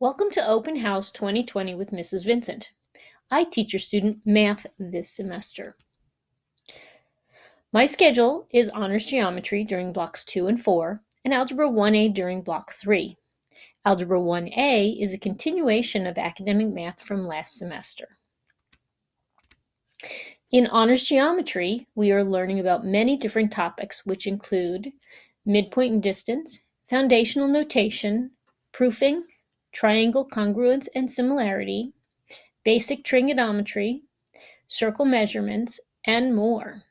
Welcome to Open House 2020 with Mrs. Vincent. I teach your student math this semester. My schedule is Honors Geometry during Blocks 2 and 4 and Algebra 1A during Block 3. Algebra 1A is a continuation of academic math from last semester. In Honors Geometry, we are learning about many different topics which include midpoint and distance, foundational notation, proofing, triangle congruence and similarity, basic trigonometry, circle measurements, and more.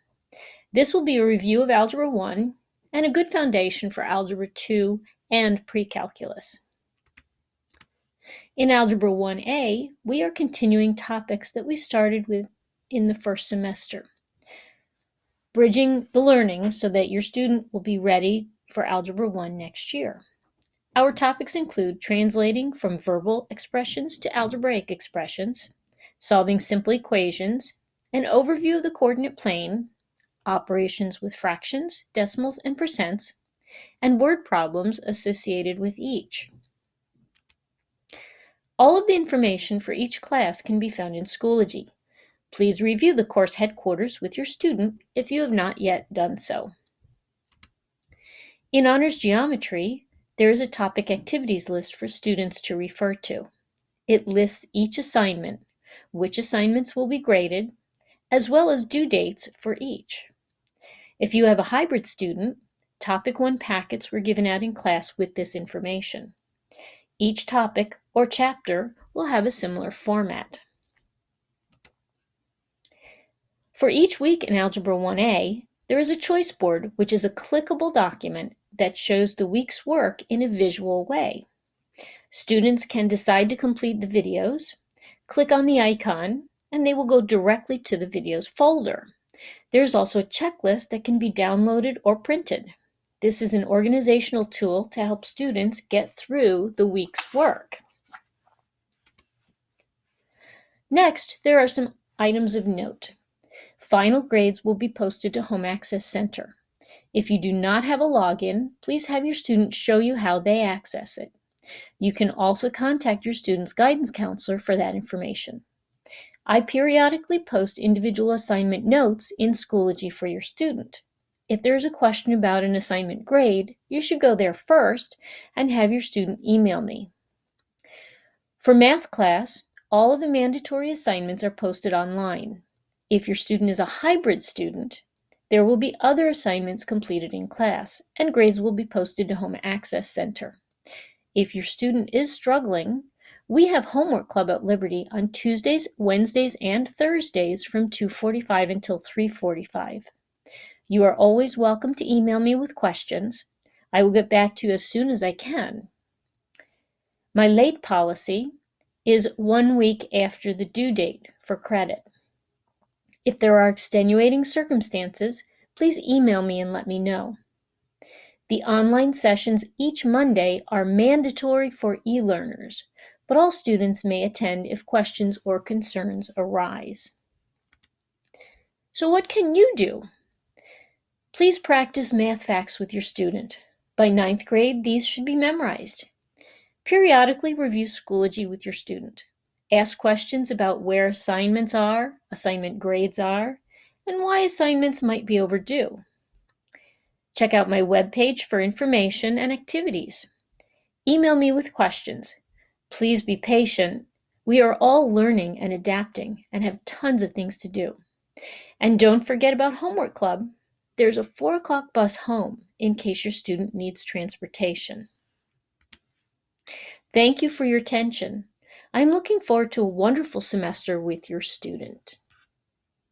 This will be a review of Algebra 1 and a good foundation for Algebra 2 and pre-calculus. In Algebra 1A, we are continuing topics that we started with in the first semester, bridging the learning so that your student will be ready for Algebra 1 next year. Our topics include translating from verbal expressions to algebraic expressions, solving simple equations, an overview of the coordinate plane, operations with fractions, decimals, and percents, and word problems associated with each. All of the information for each class can be found in Schoology. Please review the course headquarters with your student if you have not yet done so. In Honors Geometry, there is a topic activities list for students to refer to. It lists each assignment, which assignments will be graded, as well as due dates for each. If you have a hybrid student, Topic 1 packets were given out in class with this information. Each topic or chapter will have a similar format. For each week in Algebra 1A, there is a choice board, which is a clickable document that shows the week's work in a visual way. Students can decide to complete the videos, click on the icon, and they will go directly to the videos folder. There is also a checklist that can be downloaded or printed. This is an organizational tool to help students get through the week's work. Next, there are some items of note. Final grades will be posted to Home Access Center. If you do not have a login, please have your student show you how they access it. You can also contact your student's guidance counselor for that information. I periodically post individual assignment notes in Schoology for your student. If there is a question about an assignment grade, you should go there first and have your student email me. For math class, all of the mandatory assignments are posted online. If your student is a hybrid student, there will be other assignments completed in class, and grades will be posted to Home Access Center. If your student is struggling, we have Homework Club at Liberty on Tuesdays, Wednesdays, and Thursdays from 2:45 until 3:45. You are always welcome to email me with questions. I will get back to you as soon as I can. My late policy is 1 week after the due date for credit. If there are extenuating circumstances, please email me and let me know. The online sessions each Monday are mandatory for e-learners, but all students may attend if questions or concerns arise. So what can you do? Please practice math facts with your student. By 9th grade, these should be memorized. Periodically review Schoology with your student. Ask questions about where assignments are, assignment grades are, and why assignments might be overdue. Check out my webpage for information and activities. Email me with questions. Please be patient. We are all learning and adapting and have tons of things to do. And don't forget about Homework Club. There's a 4 o'clock bus home in case your student needs transportation. Thank you for your attention. I'm looking forward to a wonderful semester with your student.